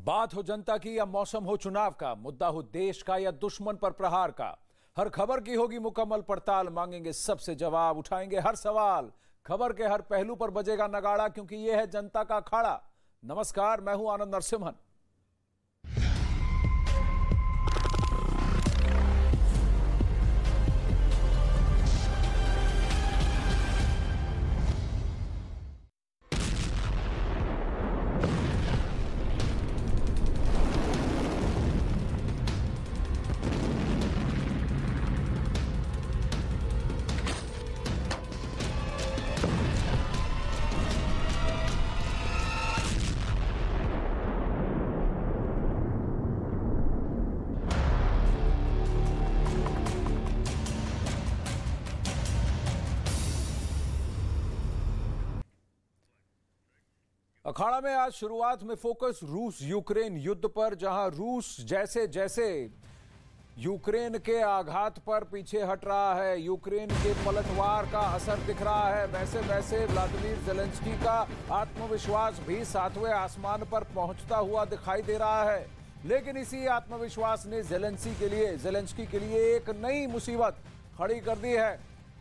बात हो जनता की या मौसम हो चुनाव का, मुद्दा हो देश का या दुश्मन पर प्रहार का, हर खबर की होगी मुकम्मल पड़ताल। मांगेंगे सबसे जवाब, उठाएंगे हर सवाल। खबर के हर पहलू पर बजेगा नगाड़ा, क्योंकि यह है जनता का अखाड़ा। नमस्कार, मैं हूं आनंद नरसिम्हन। अखाड़ा में आज शुरुआत में फोकस रूस यूक्रेन युद्ध पर, जहां रूस जैसे जैसे यूक्रेन के आघात पर पीछे हट रहा है, यूक्रेन के पलटवार का असर दिख रहा है, वैसे वैसे व्लादिमीर ज़ेलेंस्की का आत्मविश्वास भी सातवें आसमान पर पहुंचता हुआ दिखाई दे रहा है। लेकिन इसी आत्मविश्वास ने ज़ेलेंस्की के लिए एक नई मुसीबत खड़ी कर दी है।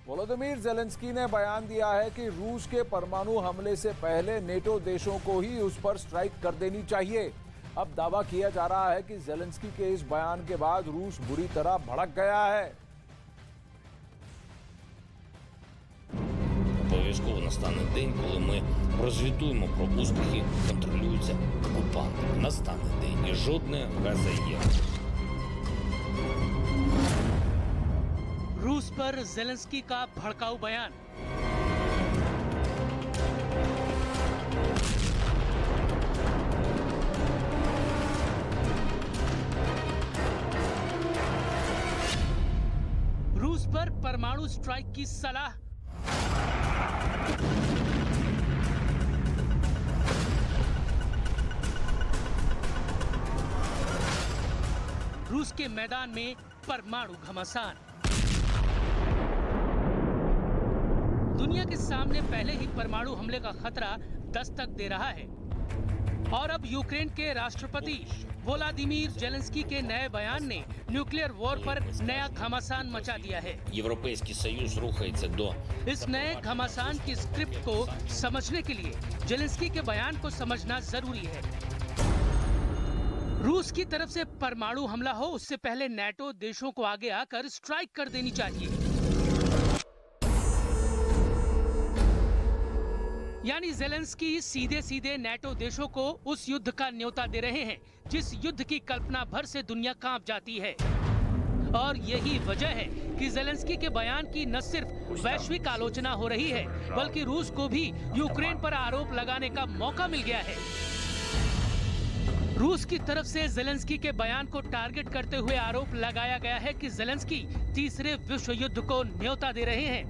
वोलोदिमीर ज़ेलेंस्की ने बयान दिया है कि रूस के परमाणु हमले से पहले नेटो देशों को ही उस पर स्ट्राइक कर देनी चाहिए। अब दावा किया जा रहा है कि ज़ेलेंस्की के इस बयान के बाद रूस बुरी तरह भड़क गया है। Обов'язково настане день, коли ми розвітуємо про успіхи, контролюються окупантами. Настане день і жодне газоє. रूस पर ज़ेलेंस्की का भड़काऊ बयान। रूस पर परमाणु स्ट्राइक की सलाह। रूस के मैदान में परमाणु घमासान। दुनिया के सामने पहले ही परमाणु हमले का खतरा दस्तक दे रहा है और अब यूक्रेन के राष्ट्रपति वोलोदिमीर ज़ेलेंस्की के नए बयान ने न्यूक्लियर वॉर पर नया घमासान मचा दिया है। Європейський Союз рухається до इस नए घमासान की स्क्रिप्ट को समझने के लिए ज़ेलेंस्की के बयान को समझना जरूरी है। रूस की तरफ से परमाणु हमला हो उससे पहले नेटो देशों को आगे आकर स्ट्राइक कर देनी चाहिए। यानी ज़ेलेंस्की सीधे सीधे नेटो देशों को उस युद्ध का न्योता दे रहे हैं जिस युद्ध की कल्पना भर से दुनिया कांप जाती है। और यही वजह है कि ज़ेलेंस्की के बयान की न सिर्फ वैश्विक आलोचना हो रही है, बल्कि रूस को भी यूक्रेन पर आरोप लगाने का मौका मिल गया है। रूस की तरफ से ज़ेलेंस्की के बयान को टारगेट करते हुए आरोप लगाया गया है कि ज़ेलेंस्की तीसरे विश्व युद्ध को न्योता दे रहे हैं।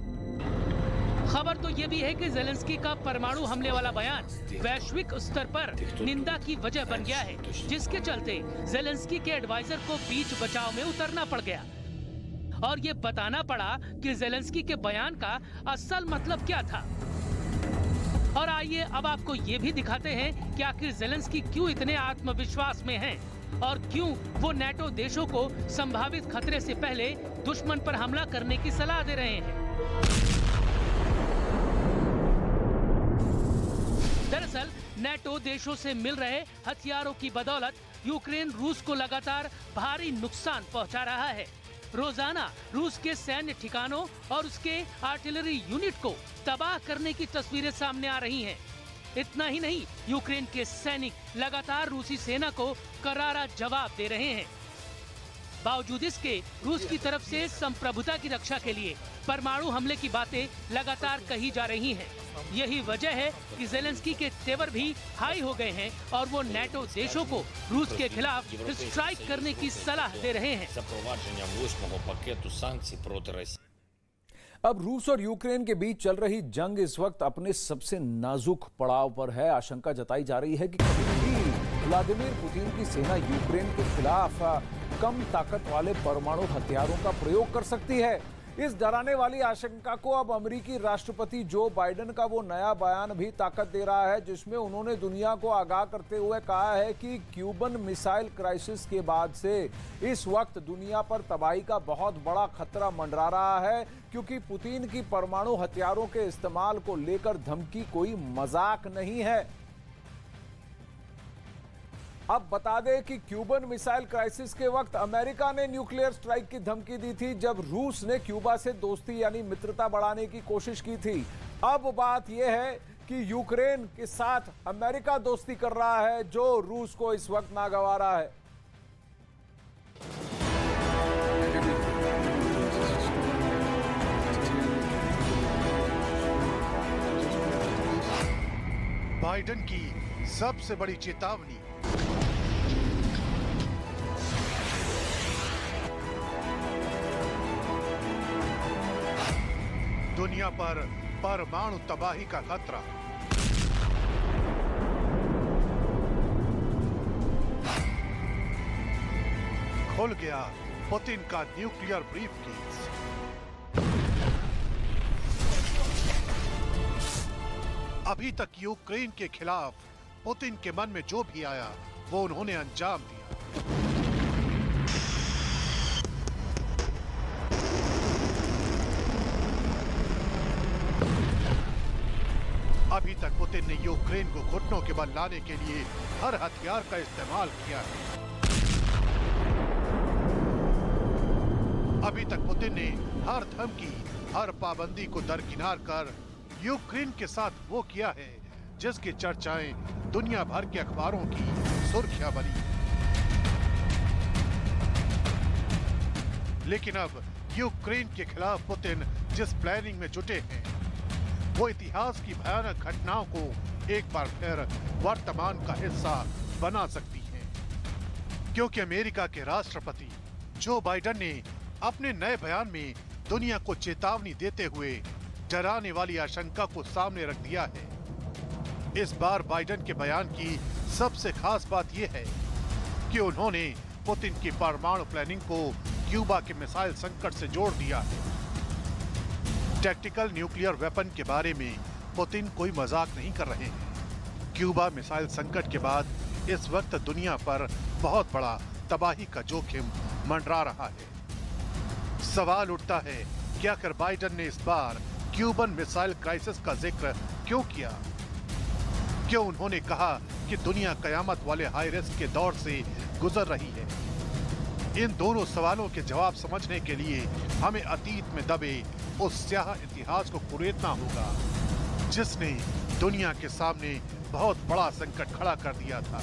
खबर तो ये भी है कि ज़ेलेंस्की का परमाणु हमले वाला बयान वैश्विक स्तर पर निंदा की वजह बन गया है, जिसके चलते ज़ेलेंस्की के एडवाइजर को बीच बचाव में उतरना पड़ गया और ये बताना पड़ा कि ज़ेलेंस्की के बयान का असल मतलब क्या था। और आइए अब आपको ये भी दिखाते हैं कि आखिर ज़ेलेंस्की क्यों इतने आत्मविश्वास में हैं और क्यों वो नेटो देशों को संभावित खतरे से पहले दुश्मन पर हमला करने की सलाह दे रहे हैं। दरअसल नेटो देशों से मिल रहे हथियारों की बदौलत यूक्रेन रूस को लगातार भारी नुकसान पहुंचा रहा है। रोजाना रूस के सैन्य ठिकानों और उसके आर्टिलरी यूनिट को तबाह करने की तस्वीरें सामने आ रही हैं। इतना ही नहीं, यूक्रेन के सैनिक लगातार रूसी सेना को करारा जवाब दे रहे हैं। बावजूद इसके रूस की तरफ से संप्रभुता की रक्षा के लिए परमाणु हमले की बातें लगातार कही जा रही हैं। यही वजह है कि ज़ेलेंस्की के तेवर भी हाई हो गए हैं और वो नेटो देशों को रूस के खिलाफ स्ट्राइक करने की सलाह दे रहे हैं। अब रूस और यूक्रेन के बीच चल रही जंग इस वक्त अपने सबसे नाजुक पड़ाव पर है। आशंका जताई जा रही है कि कभी भी व्लादिमीर पुतिन की सेना यूक्रेन के खिलाफ कम ताकत वाले परमाणु हथियारों का प्रयोग कर सकती है। इस डराने वाली आशंका को अब अमेरिकी राष्ट्रपति जो बाइडेन का वो नया बयान भी ताकत दे रहा है, जिसमें उन्होंने दुनिया को आगाह करते हुए कहा है कि क्यूबन मिसाइल क्राइसिस के बाद से इस वक्त दुनिया पर तबाही का बहुत बड़ा खतरा मंडरा रहा है, क्योंकि पुतिन की परमाणु हथियारों के इस्तेमाल को लेकर धमकी कोई मजाक नहीं है। अब बता दें कि क्यूबन मिसाइल क्राइसिस के वक्त अमेरिका ने न्यूक्लियर स्ट्राइक की धमकी दी थी, जब रूस ने क्यूबा से दोस्ती यानी मित्रता बढ़ाने की कोशिश की थी। अब बात यह है कि यूक्रेन के साथ अमेरिका दोस्ती कर रहा है, जो रूस को इस वक्त नागवारा है। बाइडेन की सबसे बड़ी चेतावनी। दुनिया पर परमाणु तबाही का खतरा। खुल गया पुतिन का न्यूक्लियर ब्रीफकेस। अभी तक यूक्रेन के खिलाफ पुतिन के मन में जो भी आया वो उन्होंने अंजाम दिया। अभी तक पुतिन ने यूक्रेन को घुटनों के बल लाने के लिए हर हथियार का इस्तेमाल किया है। अभी तक पुतिन ने हर धमकी, हर पाबंदी को दरकिनार कर यूक्रेन के साथ वो किया है जिसकी चर्चाएं दुनिया भर के अखबारों की सुर्खियां बनी। लेकिन अब यूक्रेन के खिलाफ पुतिन जिस प्लानिंग में जुटे हैं, वो इतिहास की भयानक घटनाओं को एक बार फिर वर्तमान का हिस्सा बना सकती हैं, क्योंकि अमेरिका के राष्ट्रपति जो बाइडेन ने अपने नए बयान में दुनिया को चेतावनी देते हुए डराने वाली आशंका को सामने रख दिया है। इस बार बाइडेन के बयान की सबसे खास बात यह है कि उन्होंने पुतिन की परमाणु प्लानिंग को क्यूबा के मिसाइल संकट से जोड़ दिया है। टैक्टिकल न्यूक्लियर वेपन के बारे में पुतिन कोई मजाक नहीं कर रहे हैं। क्यूबा मिसाइल संकट के बाद इस वक्त दुनिया पर बहुत बड़ा तबाही का जोखिम मंडरा रहा है। सवाल उठता है कि आखिर बाइडेन ने इस बार क्यूबन मिसाइल क्राइसिस का जिक्र क्यों किया? क्यों उन्होंने कहा कि दुनिया कयामत वाले हाई रिस्क के दौर से गुजर रही है? इन दोनों सवालों के जवाब समझने के लिए हमें अतीत में दबे उस स्याह इतिहास को कुरेदना होगा जिसने दुनिया के सामने बहुत बड़ा संकट खड़ा कर दिया था।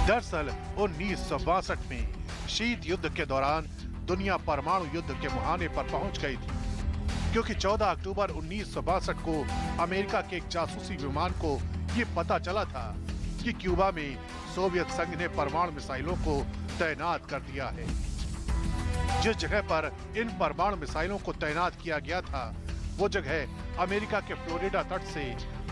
दरअसल 1962 में शीत युद्ध के दौरान दुनिया परमाणु युद्ध के मुहाने पर पहुंच गई थी, क्योंकि 14 अक्टूबर 1962 को अमेरिका के एक जासूसी विमान को ये पता चला था कि क्यूबा में सोवियत संघ ने परमाणु मिसाइलों को तैनात कर दिया है। जिस जगह पर इन परमाणु मिसाइलों को तैनात किया गया था, वो जगह अमेरिका के फ्लोरिडा तट से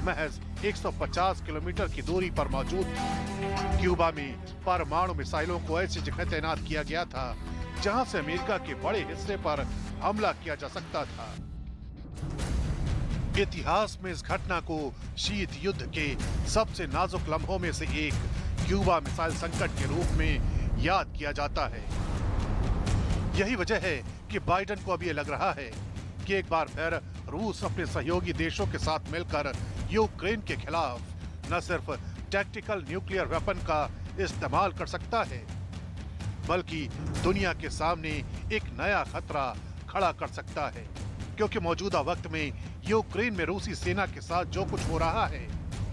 महज 150 किलोमीटर की दूरी पर मौजूद थी। क्यूबा में परमाणु मिसाइलों को ऐसी जगह तैनात किया गया था जहां से अमेरिका के बड़े हिस्से पर हमला किया जा सकता था। इतिहास में इस घटना को शीत युद्ध के सबसे नाजुक लम्हों में से एक क्यूबा मिसाइल संकट के रूप में याद किया जाता है। यही वजह है कि बाइडेन को अब ये लग रहा है कि एक बार फिर रूस अपने सहयोगी देशों के साथ मिलकर यूक्रेन के खिलाफ न सिर्फ टैक्टिकल न्यूक्लियर वेपन का इस्तेमाल कर सकता है, बल्कि दुनिया के सामने एक नया खतरा खड़ा कर सकता है। क्योंकि मौजूदा वक्त में यूक्रेन में रूसी सेना के साथ जो कुछ हो रहा है,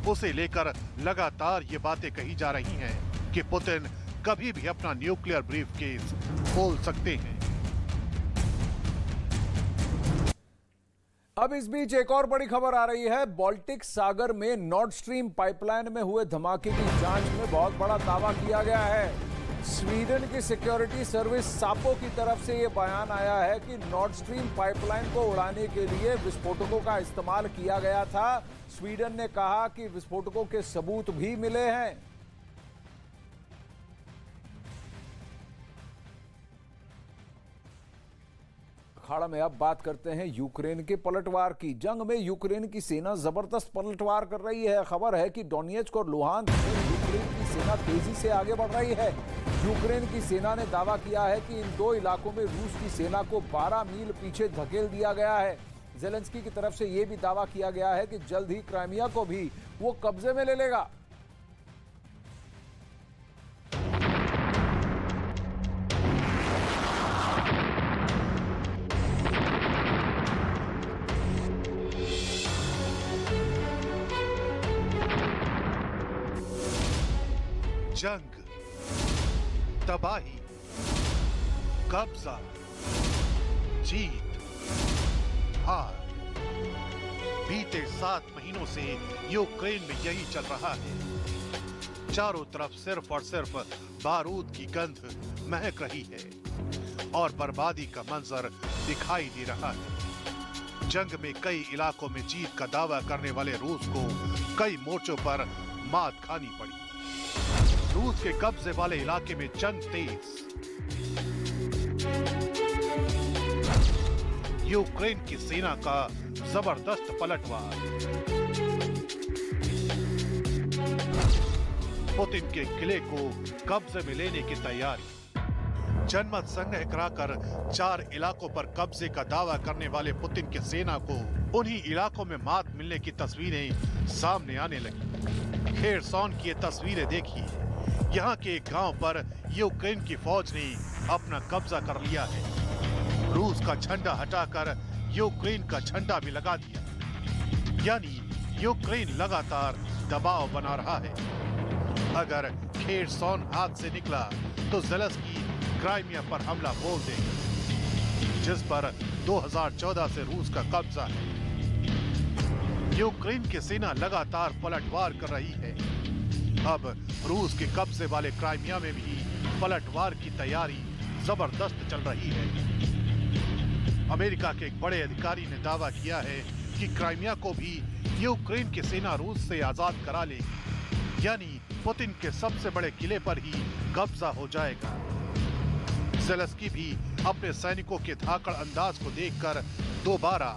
उसे लेकर लगातार ये बातें कही जा रही हैं कि पुतिन कभी भी अपना न्यूक्लियर ब्रीफकेस खोल सकते हैं। अब इस बीच एक और बड़ी खबर आ रही है। बाल्टिक सागर में नॉर्ड स्ट्रीम पाइपलाइन में हुए धमाके की जांच में बहुत बड़ा दावा किया गया है। स्वीडन की सिक्योरिटी सर्विस सापो की तरफ से यह बयान आया है कि नॉर्ड स्ट्रीम पाइपलाइन को उड़ाने के लिए विस्फोटकों का इस्तेमाल किया गया था। स्वीडन ने कहा कि विस्फोटकों के सबूत भी मिले हैं। अखाड़ा में अब बात करते हैं यूक्रेन के पलटवार की। जंग में यूक्रेन की सेना जबरदस्त पलटवार कर रही है। खबर है कि डोनेट्स्क और लुहांस्क में यूक्रेन की सेना तेजी से आगे बढ़ रही है। यूक्रेन की सेना ने दावा किया है कि इन दो इलाकों में रूस की सेना को 12 मील पीछे धकेल दिया गया है। ज़ेलेंस्की की तरफ से यह भी दावा किया गया है कि जल्द ही क्राइमिया को भी वो कब्जे में ले लेगा। जंग, तबाही, कब्जा, जीत, हार। बीते 7 महीनों से यूक्रेन में यही चल रहा है। चारों तरफ सिर्फ और सिर्फ बारूद की गंध महक रही है और बर्बादी का मंजर दिखाई दे रहा है। जंग में कई इलाकों में जीत का दावा करने वाले रूस को कई मोर्चों पर मात खानी पड़ी। रूस के कब्जे वाले इलाके में जंग तेज। यूक्रेन की सेना का जबरदस्त पलटवार। पुतिन के किले को कब्जे में लेने की तैयारी। जनमत संग्रह कराकर 4 इलाकों पर कब्जे का दावा करने वाले पुतिन की सेना को उन्हीं इलाकों में मात मिलने की तस्वीरें सामने आने लगी। खेरसॉन की ये तस्वीरें देखिए। यहाँ के एक गांव पर यूक्रेन की फौज ने अपना कब्जा कर लिया है। रूस का झंडा हटाकर यूक्रेन का झंडा भी लगा दिया, यानी यूक्रेन लगातार दबाव बना रहा है। अगर खेरसॉन हाथ से निकला तो ज़ेलेंस्की क्राइमिया पर हमला बोल देगा, जिस पर 2014 से रूस का कब्जा है। यूक्रेन की सेना लगातार पलटवार कर रही है। अब रूस के कब्जे वाले क्राइमिया में भी पलटवार की तैयारी जबरदस्त चल रही है। अमेरिका के एक बड़े अधिकारी ने दावा किया है कि क्राइमिया को भी यूक्रेन की सेना रूस से आजाद करा लेगी, यानी पुतिन के सबसे बड़े किले पर ही कब्जा हो जाएगा। ज़ेलेंस्की भी अपने सैनिकों के धाकड़ अंदाज को देखकर दोबारा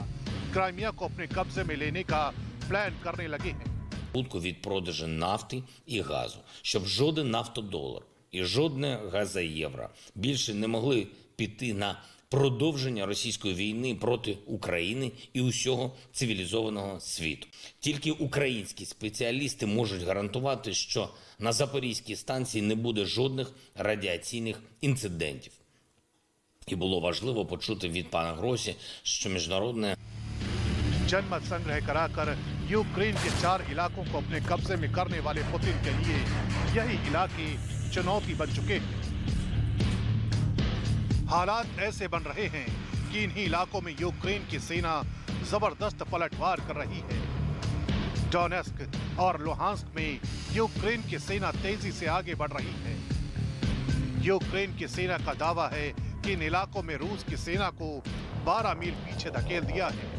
क्राइमिया को अपने कब्जे में लेने का प्लान करने लगे हैं। Від продажу нафти і газу, щоб жоден нафтодолар і жодне газоєвро більше не могли піти на продовження російської війни проти України і усього цивілізованого світу. Тільки українські спеціалісти можуть гарантувати, що на Запорізькій станції не буде жодних радіаційних інцидентів. І було важливо почути від пана Гросі, що міжнародне जनमत संग्रह कराकर यूक्रेन के 4 इलाकों को अपने कब्जे में करने वाले पुतिन के लिए यही इलाके चुनौती बन चुके हैं। हालात ऐसे बन रहे हैं कि इन्हीं इलाकों में यूक्रेन की सेना जबरदस्त पलटवार कर रही है। डोनेट्स्क और लुहांस्क में यूक्रेन की सेना तेजी से आगे बढ़ रही है। यूक्रेन की सेना का दावा है कि इन इलाकों में रूस की सेना को 12 मील पीछे धकेल दिया है।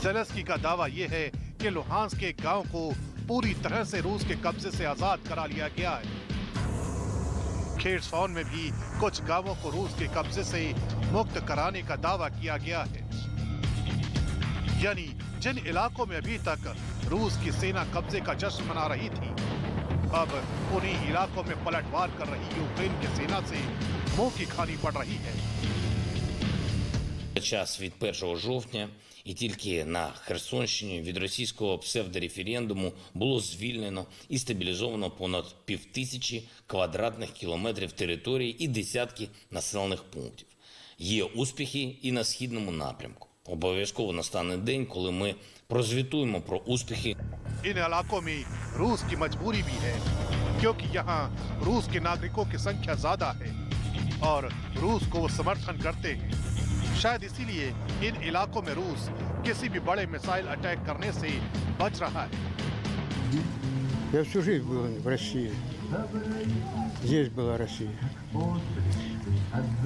ज़ेलेंस्की का दावा यह है कि लुहांस्क के गांव को पूरी तरह से रूस के कब्जे से आजाद करा लिया गया है। खेरसॉन में भी कुछ गांवों को रूस के कब्जे से मुक्त कराने का दावा किया गया है। यानी जिन इलाकों में अभी तक रूस की सेना कब्जे का जश्न मना रही थी, अब उन्हीं इलाकों में पलटवार कर रही यूक्रेन की सेना से मुंह की खानी पड़ रही है। час від 1 жовтня і тільки на Херсонщині від російського псевдореферендуму було звільнено і стабілізовано понад 5000 квадратних кілометрів території і десятки населених пунктів. Є успіхи і на східному напрямку. Обов'язково настане день, коли ми прозвітуємо про успіхи. इन इलाकों में रूस की मजबूरी भी है, क्योंकि यहाँ रूस के नागरिकों की संख्या ज्यादा है और रूस को वो समर्थन करते हैं। शायद इसीलिए इन इलाकों में रूस किसी भी बड़े मिसाइल अटैक करने से बच रहा है। Я всю жизнь был в России. Здесь была Россия.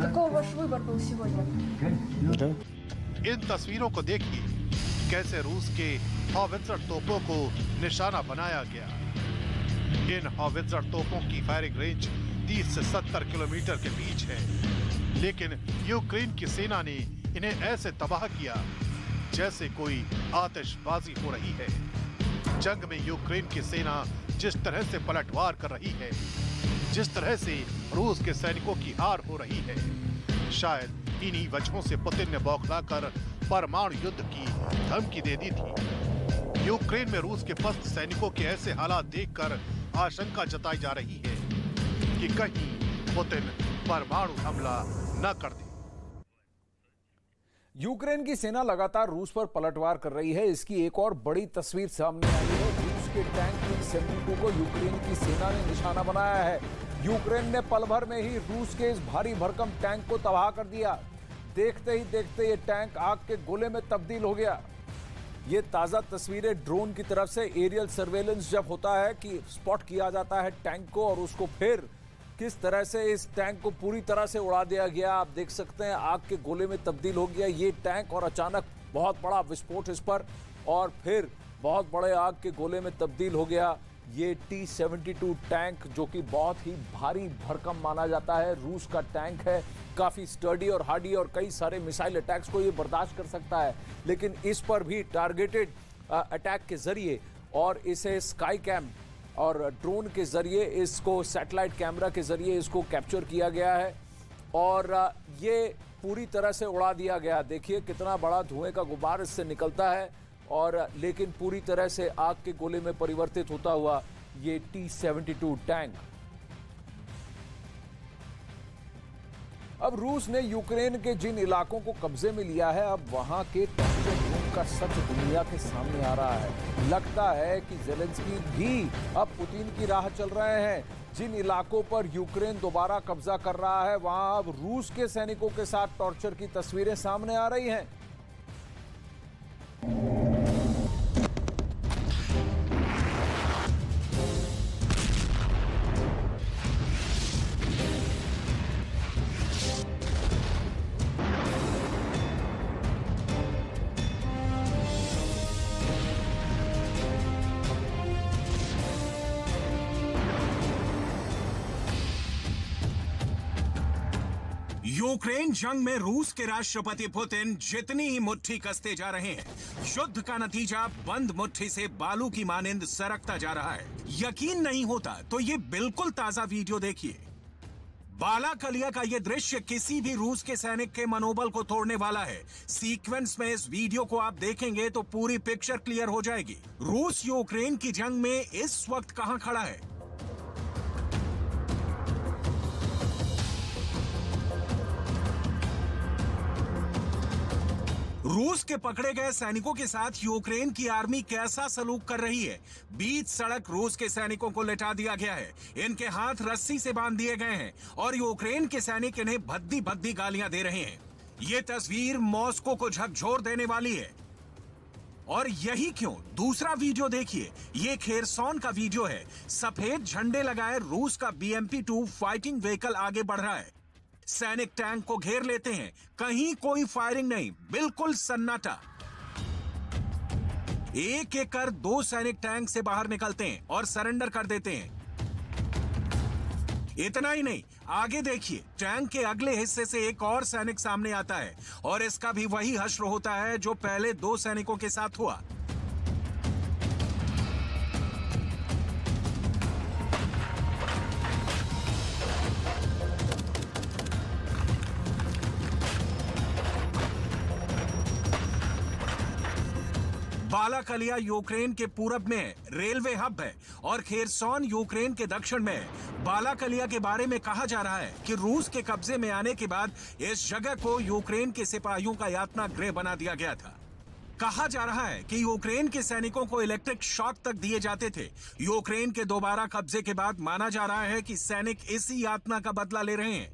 Какой ваш выбор был сегодня? Да? इन तस्वीरों को देखिए, कैसे रूस के हॉवित्जर तोपों को निशाना बनाया गया। इन हॉवित्जर तोपों की फायरिंग रेंज 30 से 70 किलोमीटर के बीच है। लेकिन यूक्रेन की सेना ने इन्हें ऐसे तबाह किया जैसे कोई आतिशबाजी हो रही है। जंग में यूक्रेन की सेना जिस तरह से पलटवार कर रही है, जिस तरह से रूस के सैनिकों की हार हो रही है, शायद इन्हीं वजहों से पुतिन ने बौखलाकर परमाणु युद्ध की धमकी दे दी थी। यूक्रेन में रूस के पस्त सैनिकों के ऐसे हालात देखकर आशंका जताई जा रही है कि कहीं पुतिन परमाणु हमला न कर दे। यूक्रेन की सेना लगातार रूस पर पलटवार कर रही है। इसकी एक और बड़ी तस्वीर सामने आई है। रूस के टैंक T-72 को यूक्रेन की सेना ने निशाना बनाया है। यूक्रेन ने पल भर में ही रूस के इस भारी भरकम टैंक को तबाह कर दिया। देखते ही देखते ये टैंक आग के गोले में तब्दील हो गया। ये ताजा तस्वीरें ड्रोन की तरफ से एरियल सर्वेलेंस जब होता है कि स्पॉट किया जाता है टैंक को और उसको फिर किस तरह से इस टैंक को पूरी तरह से उड़ा दिया गया। आप देख सकते हैं आग के गोले में तब्दील हो गया ये टैंक और अचानक बहुत बड़ा विस्फोट इस पर और फिर बहुत बड़े आग के गोले में तब्दील हो गया ये T-72 टैंक, जो कि बहुत ही भारी भरकम माना जाता है। रूस का टैंक है, काफी स्टर्डी और हार्डी और कई सारे मिसाइल अटैक्स को ये बर्दाश्त कर सकता है। लेकिन इस पर भी टारगेटेड अटैक के जरिए और इसे स्काई कैम और ड्रोन के जरिए, इसको सैटेलाइट कैमरा के जरिए इसको कैप्चर किया गया है और ये पूरी तरह से उड़ा दिया गया। देखिए कितना बड़ा धुएं का गुब्बार इससे निकलता है और लेकिन पूरी तरह से आग के गोले में परिवर्तित होता हुआ ये T-72 टैंक। अब रूस ने यूक्रेन के जिन इलाकों को कब्जे में लिया है, अब वहां के टॉर्चर रूम का सच दुनिया के सामने आ रहा है। लगता है कि ज़ेलेंस्की भी अब पुतिन की राह चल रहे हैं। जिन इलाकों पर यूक्रेन दोबारा कब्जा कर रहा है, वहां अब रूस के सैनिकों के साथ टॉर्चर की तस्वीरें सामने आ रही हैं। यूक्रेन जंग में रूस के राष्ट्रपति पुतिन जितनी ही मुट्ठी कसते जा रहे हैं, युद्ध का नतीजा बंद मुट्ठी से बालू की मानिंद सरकता जा रहा है। यकीन नहीं होता तो ये बिल्कुल ताजा वीडियो देखिए। बालाकलिया का ये दृश्य किसी भी रूस के सैनिक के मनोबल को तोड़ने वाला है। सीक्वेंस में इस वीडियो को आप देखेंगे तो पूरी पिक्चर क्लियर हो जाएगी। रूस यूक्रेन की जंग में इस वक्त कहां खड़ा है। रूस के पकड़े गए सैनिकों के साथ यूक्रेन की आर्मी कैसा सलूक कर रही है। बीच सड़क रूस के सैनिकों को लिटा दिया गया है, इनके हाथ रस्सी से बांध दिए गए हैं और यूक्रेन के सैनिक इन्हें भद्दी भद्दी गालियां दे रहे हैं। ये तस्वीर मॉस्को को झकझोर देने वाली है। और यही क्यों, दूसरा वीडियो देखिए। ये खेरसॉन का वीडियो है। सफेद झंडे लगाए रूस का BMP-2 फाइटिंग व्हीकल आगे बढ़ रहा है। सैनिक टैंक को घेर लेते हैं, कहीं कोई फायरिंग नहीं, बिल्कुल सन्नाटा। एक एक कर 2 सैनिक टैंक से बाहर निकलते हैं और सरेंडर कर देते हैं। इतना ही नहीं, आगे देखिए, टैंक के अगले हिस्से से एक और सैनिक सामने आता है और इसका भी वही हश्र होता है जो पहले 2 सैनिकों के साथ हुआ। बालाकलिया यूक्रेन के पूरब में रेलवे हब है और खेरसॉन यूक्रेन के दक्षिण में है। बालाकलिया के बारे में कहा जा रहा है कि रूस के कब्जे में आने के बाद इस जगह को यूक्रेन के सिपाहियों का यातना गृह बना दिया गया था। कहा जा रहा है कि यूक्रेन के सैनिकों को इलेक्ट्रिक शॉक तक दिए जाते थे। यूक्रेन के दोबारा कब्जे के बाद माना जा रहा है कि सैनिक इसी यातना का बदला ले रहे हैं।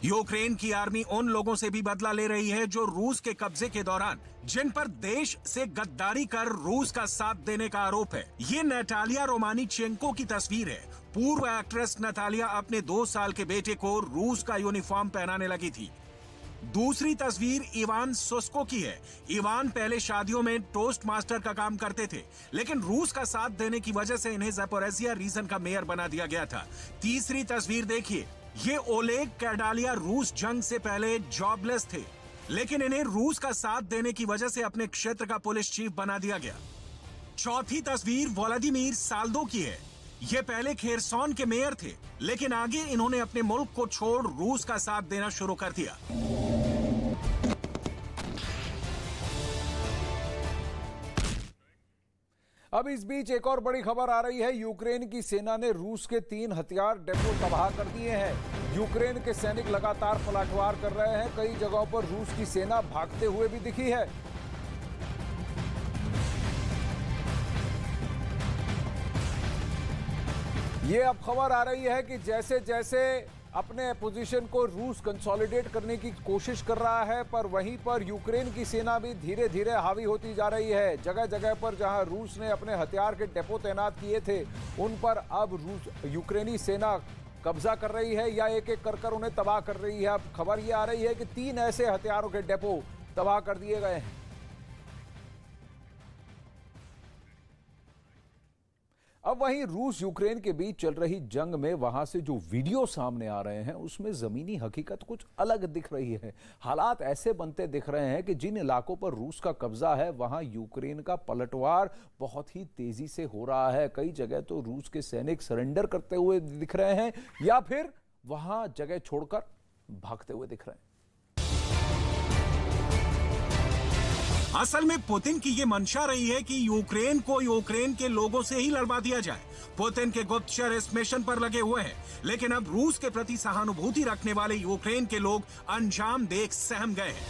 यूक्रेन की आर्मी उन लोगों से भी बदला ले रही है जो रूस के कब्जे के दौरान जिन पर देश से गद्दारी कर रूस का साथ देने का आरोप है। ये नटालिया रोमानीचेंको की तस्वीर है। पूर्व एक्ट्रेस नटालिया अपने 2 साल के बेटे को रूस का यूनिफॉर्म पहनाने लगी थी। दूसरी तस्वीर इवान सुस्को की है। इवान पहले शादियों में टोस्ट मास्टर का काम करते थे, लेकिन रूस का साथ देने की वजह से इन्हें ज़पोरिज़िया रीजन का मेयर बना दिया गया था। तीसरी तस्वीर देखिए, ये ओलेग कैडालिया रूस जंग से पहले जॉबलेस थे, लेकिन इन्हें रूस का साथ देने की वजह से अपने क्षेत्र का पुलिस चीफ बना दिया गया। चौथी तस्वीर व्लादिमीर साल्दो की है। ये पहले खेरसॉन के मेयर थे, लेकिन आगे इन्होंने अपने मुल्क को छोड़ रूस का साथ देना शुरू कर दिया। अब इस बीच एक और बड़ी खबर आ रही है। यूक्रेन की सेना ने रूस के 3 हथियार डिपो तबाह कर दिए हैं। यूक्रेन के सैनिक लगातार पलटवार कर रहे हैं। कई जगहों पर रूस की सेना भागते हुए भी दिखी है। ये अब खबर आ रही है कि जैसे जैसे अपने पोजीशन को रूस कंसोलिडेट करने की कोशिश कर रहा है, पर वहीं पर यूक्रेन की सेना भी धीरे धीरे हावी होती जा रही है। जगह जगह पर जहां रूस ने अपने हथियार के डिपो तैनात किए थे, उन पर अब यूक्रेनी सेना कब्जा कर रही है या एक एक कर उन्हें तबाह कर रही है। अब खबर ये आ रही है कि 3 ऐसे हथियारों के डिपो तबाह कर दिए गए हैं। अब वहीं रूस यूक्रेन के बीच चल रही जंग में वहां से जो वीडियो सामने आ रहे हैं, उसमें जमीनी हकीकत कुछ अलग दिख रही है। हालात ऐसे बनते दिख रहे हैं कि जिन इलाकों पर रूस का कब्जा है, वहां यूक्रेन का पलटवार बहुत ही तेजी से हो रहा है। कई जगह तो रूस के सैनिक सरेंडर करते हुए दिख रहे हैं या फिर वहां जगह छोड़कर भागते हुए दिख रहे हैं। असल में पुतिन की ये मंशा रही है कि यूक्रेन को यूक्रेन के लोगों से ही लड़वा दिया जाए। पुतिन के गुप्तचर इस मिशन पर लगे हुए हैं, लेकिन अब रूस के प्रति सहानुभूति रखने वाले यूक्रेन के लोग अंजाम देख सहम गए हैं।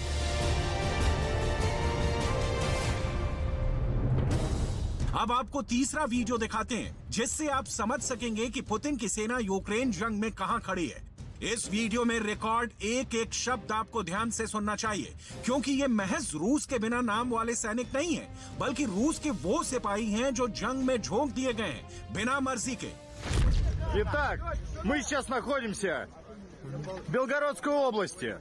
अब आपको तीसरा वीडियो दिखाते हैं, जिससे आप समझ सकेंगे कि पुतिन की सेना यूक्रेन जंग में कहां खड़ी है। इस वीडियो में रिकॉर्ड एक एक शब्द आपको ध्यान से सुनना चाहिए, क्योंकि ये महज रूस के बिना नाम वाले सैनिक नहीं हैं, बल्कि रूस के वो सिपाही हैं जो जंग में झोंक दिए गए हैं बिना मर्जी के। Итак, мы сейчас находимся в Белгородской области.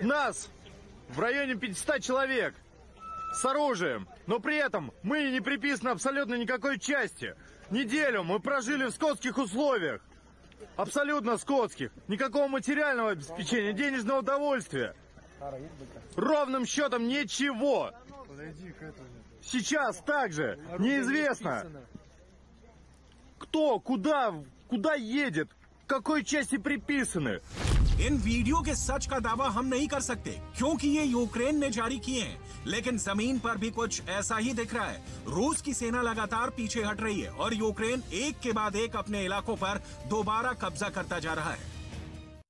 Нас в районе 500 человек с оружием, но при этом мы не приписаны абсолютно никакой части. Неделю мы прожили в скотских условиях. Абсолютно скотских. Никакого материального обеспечения, денежного удовольствия. Ровным счетом ничего. Сейчас также неизвестно, кто, куда едет, к какой части приписаны. इन वीडियो के सच का दावा हम नहीं कर सकते, क्योंकि ये यूक्रेन ने जारी किए हैं, लेकिन जमीन पर भी कुछ ऐसा ही दिख रहा है। रूस की सेना लगातार पीछे हट रही है और यूक्रेन एक के बाद एक अपने इलाकों पर दोबारा कब्जा करता जा रहा है।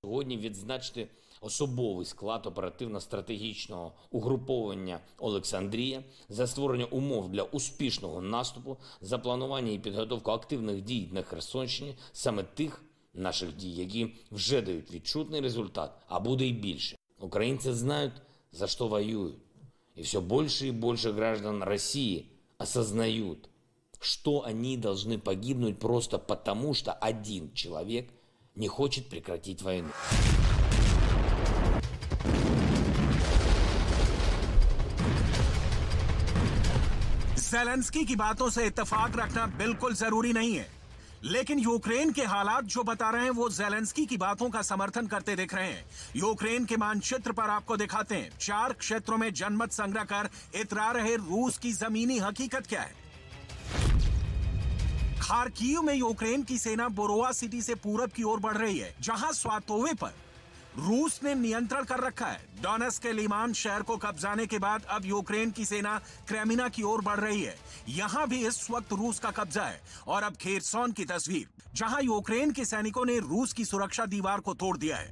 Сьогодні відзначити особовий склад оперативно-стратегічного угруповання «Олександрія» за створення умов для успішного наступу, за планування і підготовку активних дій на Херсонщині, саме тих наших дій, які вже дають відчутний результат, а буде і більше. Украинцы знают, за что воюют. И все больше и больше граждан России осознают, что они должны погибнуть просто потому, что один человек не хочет прекратить войну. ज़ेलेंस्की की बातों से इत्तेफाक रखना बिल्कुल जरूरी नहीं है, लेकिन यूक्रेन के हालात जो बता रहे हैं वो ज़ेलेंस्की की बातों का समर्थन करते दिख रहे हैं। यूक्रेन के मानचित्र पर आपको दिखाते हैं 4 क्षेत्रों में जनमत संग्रह कर इतरा रहे रूस की जमीनी हकीकत क्या है। खार्किव में यूक्रेन की सेना बोरोवा सिटी से पूरब की ओर बढ़ रही है, जहां स्वातोवे पर रूस ने नियंत्रण कर रखा है। डोनेट्स्क के लीमान शहर को कब्जाने के बाद अब यूक्रेन की सेना क्रेमिना की ओर बढ़ रही है। यहां भी इस वक्त रूस का कब्जा है। और अब खेरसॉन की तस्वीर, जहां यूक्रेन के सैनिकों ने रूस की सुरक्षा दीवार को तोड़ दिया है।